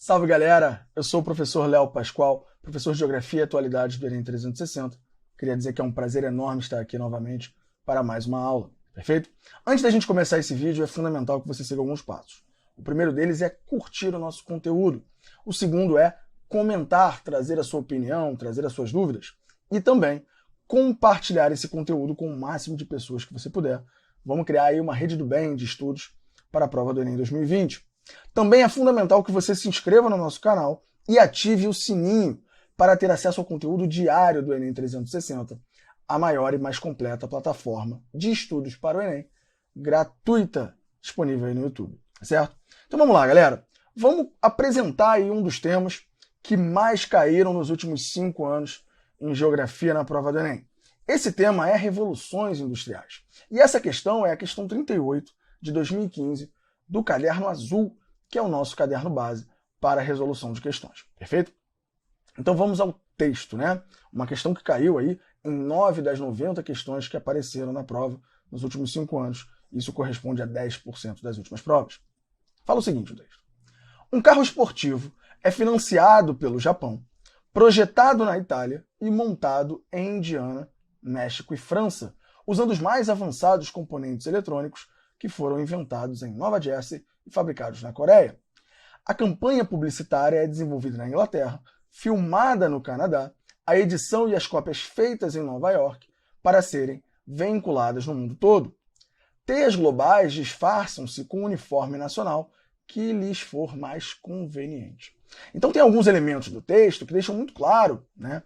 Salve galera, eu sou o professor Léo Pascoal, professor de Geografia e Atualidades do Enem 360. Queria dizer que é um prazer enorme estar aqui novamente para mais uma aula, perfeito? Antes da gente começar esse vídeo, é fundamental que você siga alguns passos. O primeiro deles é curtir o nosso conteúdo. O segundo é comentar, trazer a sua opinião, trazer as suas dúvidas. E também compartilhar esse conteúdo com o máximo de pessoas que você puder. Vamos criar aí uma rede do bem de estudos para a prova do Enem 2020. Também é fundamental que você se inscreva no nosso canal e ative o sininho para ter acesso ao conteúdo diário do Enem 360, a maior e mais completa plataforma de estudos para o Enem, gratuita, disponível aí no YouTube, certo? Então vamos lá, galera. Vamos apresentar aí um dos temas que mais caíram nos últimos 5 anos em Geografia na prova do Enem. Esse tema é revoluções industriais. E essa questão é a questão 38 de 2015, do caderno azul, que é o nosso caderno base para a resolução de questões, perfeito? Então vamos ao texto, né? Uma questão que caiu aí em 9 das 90 questões que apareceram na prova nos últimos 5 anos. Isso corresponde a 10% das últimas provas. Fala o seguinte, o texto. Um carro esportivo é financiado pelo Japão, projetado na Itália e montado em Indiana, México e França, usando os mais avançados componentes eletrônicos que foram inventados em Nova Jersey e fabricados na Coreia. A campanha publicitária é desenvolvida na Inglaterra, filmada no Canadá, a edição e as cópias feitas em Nova York para serem veiculadas no mundo todo. Teias globais disfarçam-se com o uniforme nacional que lhes for mais conveniente. Então tem alguns elementos do texto que deixam muito claro, né,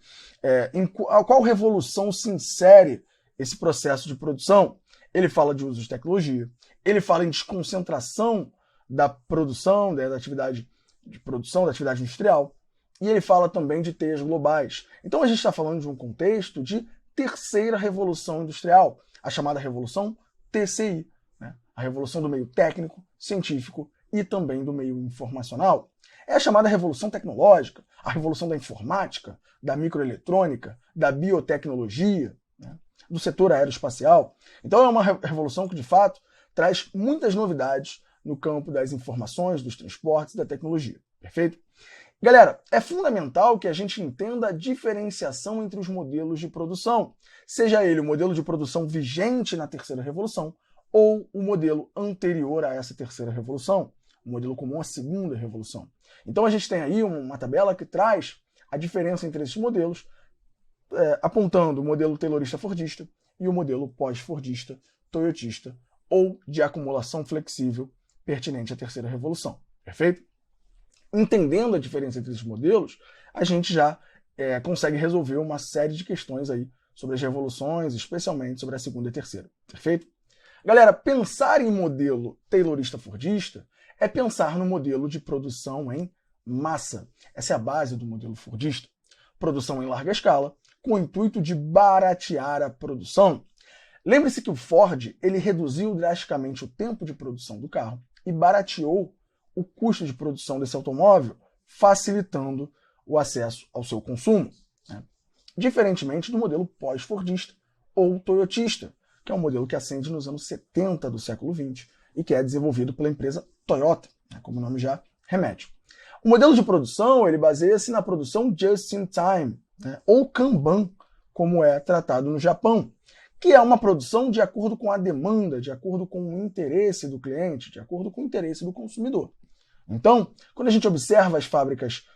em qual revolução se insere esse processo de produção. Ele fala de uso de tecnologia, ele fala em desconcentração da produção, da atividade de produção, da atividade industrial, e ele fala também de teias globais. Então a gente está falando de um contexto de terceira revolução industrial, a chamada revolução TCI, né? A revolução do meio técnico, científico e também do meio informacional. É a chamada revolução tecnológica, a revolução da informática, da microeletrônica, da biotecnologia, né? Do setor aeroespacial. Então é uma revolução que, de fato, traz muitas novidades no campo das informações, dos transportes e da tecnologia. Perfeito? Galera, é fundamental que a gente entenda a diferenciação entre os modelos de produção, seja ele o modelo de produção vigente na terceira revolução ou o modelo anterior a essa terceira revolução, o modelo comum à segunda revolução. Então a gente tem aí uma tabela que traz a diferença entre esses modelos, apontando o modelo taylorista-fordista e o modelo pós-fordista, toyotista ou de acumulação flexível pertinente à terceira revolução. Perfeito? Entendendo a diferença entre esses modelos, a gente já consegue resolver uma série de questões aí sobre as revoluções, especialmente sobre a segunda e terceira. Perfeito? Galera, pensar em modelo taylorista-fordista é pensar no modelo de produção em massa. Essa é a base do modelo fordista. Produção em larga escala, com o intuito de baratear a produção. Lembre-se que o Ford ele reduziu drasticamente o tempo de produção do carro e barateou o custo de produção desse automóvel, facilitando o acesso ao seu consumo, né? Diferentemente do modelo pós-fordista ou toyotista, que é um modelo que ascende nos anos 70 do século XX e que é desenvolvido pela empresa Toyota, né, como o nome já remete. O modelo de produção ele baseia-se na produção just-in-time, né, ou Kanban, como é tratado no Japão, que é uma produção de acordo com a demanda, de acordo com o interesse do cliente, de acordo com o interesse do consumidor. Então, quando a gente observa as fábricas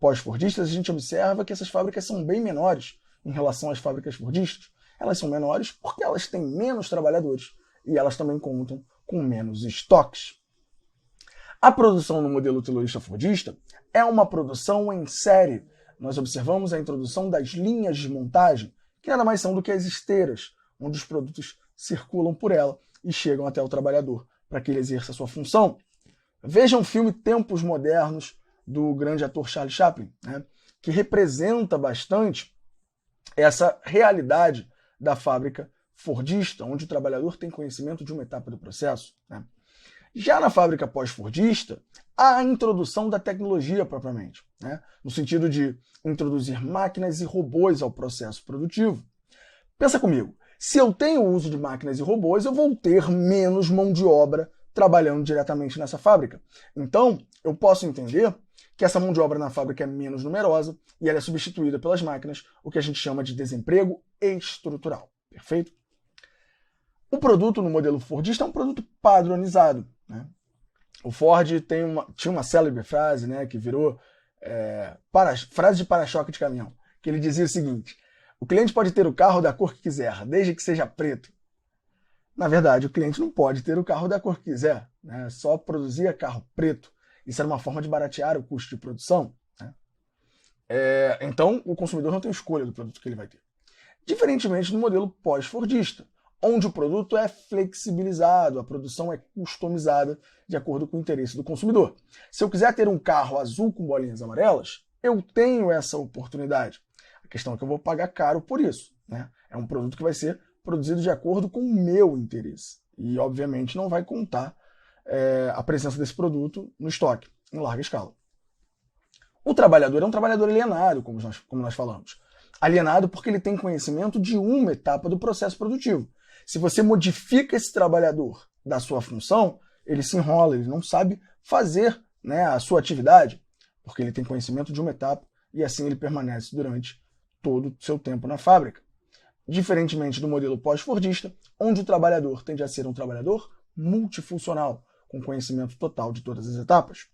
pós-fordistas, a gente observa que essas fábricas são bem menores em relação às fábricas fordistas. Elas são menores porque elas têm menos trabalhadores e elas também contam com menos estoques. A produção no modelo taylorista-fordista é uma produção em série. Nós observamos a introdução das linhas de montagem, que nada mais são do que as esteiras, onde os produtos circulam por ela e chegam até o trabalhador, para que ele exerça a sua função. Vejam o filme Tempos Modernos, do grande ator Charlie Chaplin, né, que representa bastante essa realidade da fábrica fordista, onde o trabalhador tem conhecimento de uma etapa do processo, né. Já na fábrica pós-fordista, há a introdução da tecnologia propriamente, né, no sentido de introduzir máquinas e robôs ao processo produtivo. Pensa comigo, se eu tenho o uso de máquinas e robôs, eu vou ter menos mão de obra trabalhando diretamente nessa fábrica. Então, eu posso entender que essa mão de obra na fábrica é menos numerosa e ela é substituída pelas máquinas, o que a gente chama de desemprego estrutural. Perfeito? O produto no modelo Fordista é um produto padronizado, né? O Ford tinha uma célebre frase, né, que virou frase de para-choque de caminhão, que ele dizia o seguinte: o cliente pode ter o carro da cor que quiser, desde que seja preto. Na verdade, o cliente não pode ter o carro da cor que quiser, né? Só produzia carro preto. Isso era uma forma de baratear o custo de produção, né? Então, o consumidor não tem escolha do produto que ele vai ter. Diferentemente do modelo pós-fordista, onde o produto é flexibilizado, a produção é customizada de acordo com o interesse do consumidor. Se eu quiser ter um carro azul com bolinhas amarelas, eu tenho essa oportunidade. A questão é que eu vou pagar caro por isso, né? É um produto que vai ser produzido de acordo com o meu interesse. E, obviamente, não vai contar a presença desse produto no estoque, em larga escala. O trabalhador é um trabalhador alienado, como nós falamos. Alienado porque ele tem conhecimento de uma etapa do processo produtivo. Se você modifica esse trabalhador da sua função, ele se enrola, ele não sabe fazer, né, a sua atividade, porque ele tem conhecimento de uma etapa e assim ele permanece durante todo o seu tempo na fábrica. Diferentemente do modelo pós-fordista, onde o trabalhador tende a ser um trabalhador multifuncional, com conhecimento total de todas as etapas.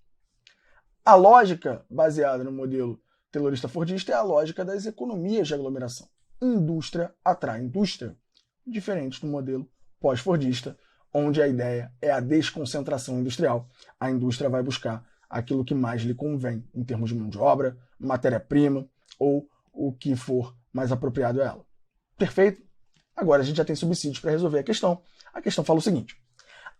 A lógica baseada no modelo taylorista-fordista é a lógica das economias de aglomeração. Indústria atrai indústria, diferente do modelo pós-fordista, onde a ideia é a desconcentração industrial. A indústria vai buscar aquilo que mais lhe convém, em termos de mão de obra, matéria-prima ou o que for mais apropriado a ela. Perfeito? Agora a gente já tem subsídios para resolver a questão. A questão fala o seguinte: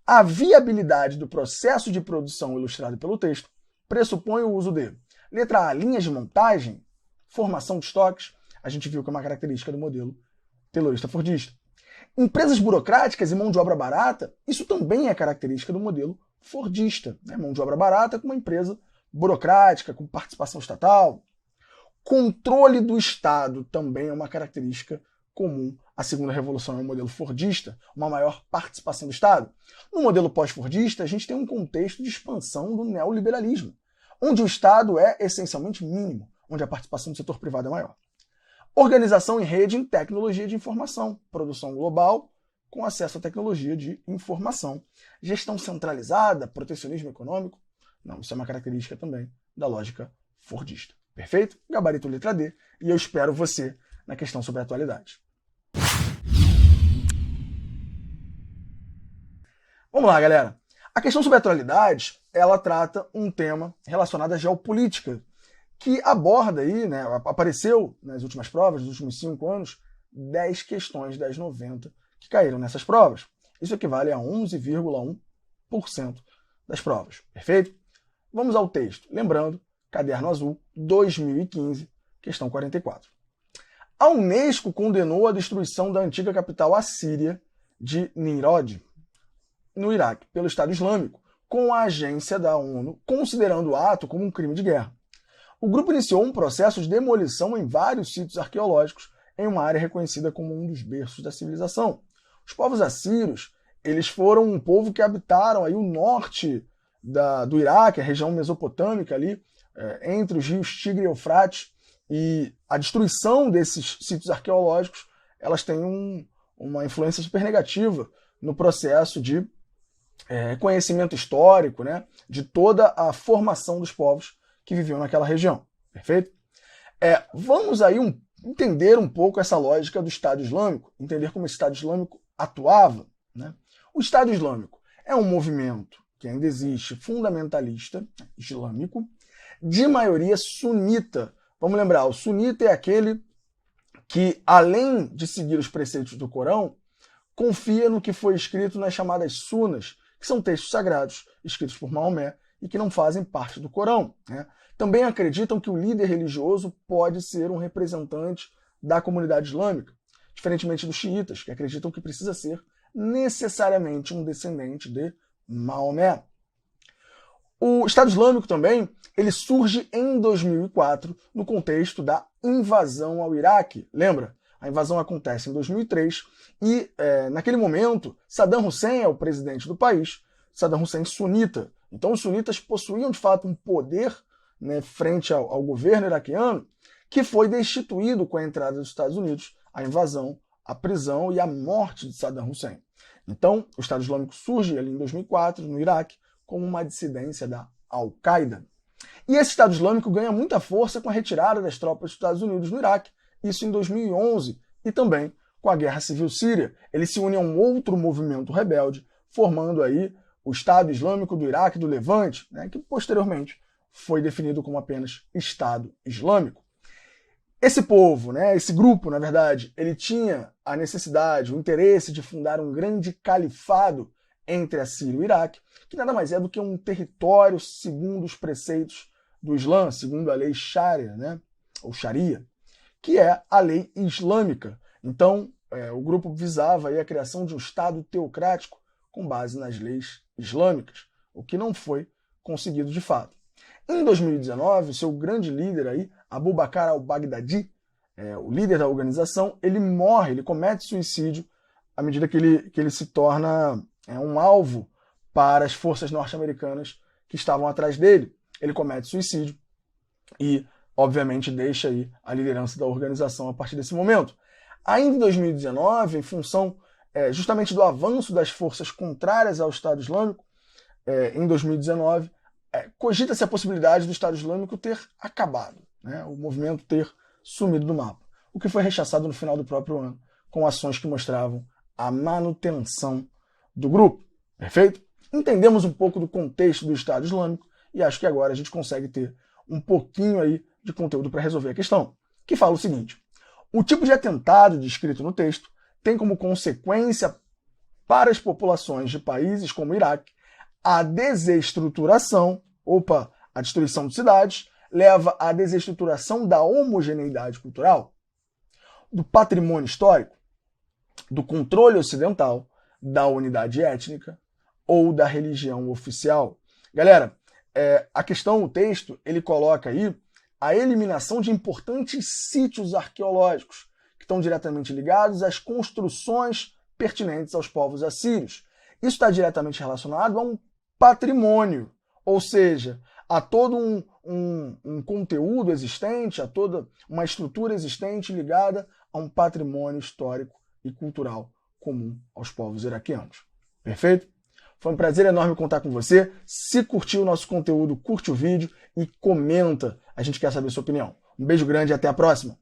a viabilidade do processo de produção ilustrado pelo texto pressupõe o uso de letra A, linhas de montagem, formação de estoques. A gente viu que é uma característica do modelo taylorista-fordista. Empresas burocráticas e mão de obra barata, isso também é característica do modelo fordista, né? Mão de obra barata com uma empresa burocrática, com participação estatal. Controle do Estado também é uma característica comum à segunda revolução, é o modelo fordista, uma maior participação do Estado. No modelo pós-fordista, a gente tem um contexto de expansão do neoliberalismo, onde o Estado é essencialmente mínimo, onde a participação do setor privado é maior. Organização em rede em tecnologia de informação, produção global com acesso à tecnologia de informação. Gestão centralizada, protecionismo econômico, não, isso é uma característica também da lógica fordista. Perfeito? Gabarito letra D, e eu espero você na questão sobre a atualidade. Vamos lá, galera. A questão sobre a atualidade, ela trata um tema relacionado à geopolítica, que aborda aí, né, apareceu nas últimas provas, nos últimos 5 anos, 10 questões das 90 que caíram nessas provas. Isso equivale a 11,1% das provas. Perfeito? Vamos ao texto. Lembrando, Caderno Azul, 2015, questão 44. A Unesco condenou a destruição da antiga capital assíria de Nimrod, no Iraque, pelo Estado Islâmico, com a agência da ONU considerando o ato como um crime de guerra. O grupo iniciou um processo de demolição em vários sítios arqueológicos em uma área reconhecida como um dos berços da civilização. Os povos assírios, eles foram um povo que habitaram aí o norte do Iraque, a região mesopotâmica ali, entre os rios Tigre e Eufrates, e a destruição desses sítios arqueológicos, elas têm uma influência super negativa no processo de conhecimento histórico, né, de toda a formação dos povos que viviam naquela região. Perfeito? Vamos aí entender um pouco essa lógica do Estado Islâmico, entender como esse Estado Islâmico atuava, né? O Estado Islâmico é um movimento que ainda existe, fundamentalista, islâmico, de maioria sunita. Vamos lembrar, o sunita é aquele que, além de seguir os preceitos do Corão, confia no que foi escrito nas chamadas sunas, que são textos sagrados, escritos por Maomé, e que não fazem parte do Corão, né? Também acreditam que o líder religioso pode ser um representante da comunidade islâmica, diferentemente dos xiitas, que acreditam que precisa ser necessariamente um descendente de Maomé. O Estado Islâmico também, ele surge em 2004 no contexto da invasão ao Iraque. Lembra? A invasão acontece em 2003 e, naquele momento, Saddam Hussein é o presidente do país, Saddam Hussein sunita. Então os sunitas possuíam, de fato, um poder né, frente ao governo iraquiano, que foi destituído com a entrada dos Estados Unidos, a invasão, a prisão e a morte de Saddam Hussein. Então, o Estado Islâmico surge ali em 2004, no Iraque, como uma dissidência da Al-Qaeda. E esse Estado Islâmico ganha muita força com a retirada das tropas dos Estados Unidos no Iraque, isso em 2011, e também com a Guerra Civil Síria. Ele se une a um outro movimento rebelde, formando aí o Estado Islâmico do Iraque e do Levante, né, que posteriormente foi definido como apenas Estado Islâmico. Esse povo, né, esse grupo, na verdade, ele tinha a necessidade, o interesse de fundar um grande califado entre a Síria e o Iraque, que nada mais é do que um território segundo os preceitos do Islã, segundo a lei Sharia, né, ou Sharia, que é a lei islâmica. Então, o grupo visava aí a criação de um Estado teocrático com base nas leis islâmicas, o que não foi conseguido de fato. Em 2019, seu grande líder aí, Abu Bakr al-Baghdadi, o líder da organização, ele morre, ele comete suicídio à medida que ele se torna um alvo para as forças norte-americanas que estavam atrás dele. Ele comete suicídio e, obviamente, deixa aí a liderança da organização a partir desse momento. Ainda em 2019, em função justamente do avanço das forças contrárias ao Estado Islâmico, em 2019, cogita-se a possibilidade do Estado Islâmico ter acabado, né, o movimento ter sumido do mapa, o que foi rechaçado no final do próprio ano, com ações que mostravam a manutenção do grupo. Perfeito? Entendemos um pouco do contexto do Estado Islâmico e acho que agora a gente consegue ter um pouquinho aí de conteúdo para resolver a questão, que fala o seguinte: o tipo de atentado descrito no texto tem como consequência para as populações de países como o Iraque a desestruturação, a destruição de cidades, leva à desestruturação da homogeneidade cultural, do patrimônio histórico, do controle ocidental, da unidade étnica ou da religião oficial. Galera, a questão, o texto, ele coloca aí a eliminação de importantes sítios arqueológicos que estão diretamente ligados às construções pertinentes aos povos assírios. Isso está diretamente relacionado a um patrimônio, ou seja, a todo um conteúdo existente, a toda uma estrutura existente ligada a um patrimônio histórico e cultural comum aos povos iraquianos. Perfeito? Foi um prazer enorme contar com você. Se curtiu o nosso conteúdo, curte o vídeo e comenta. A gente quer saber a sua opinião. Um beijo grande e até a próxima!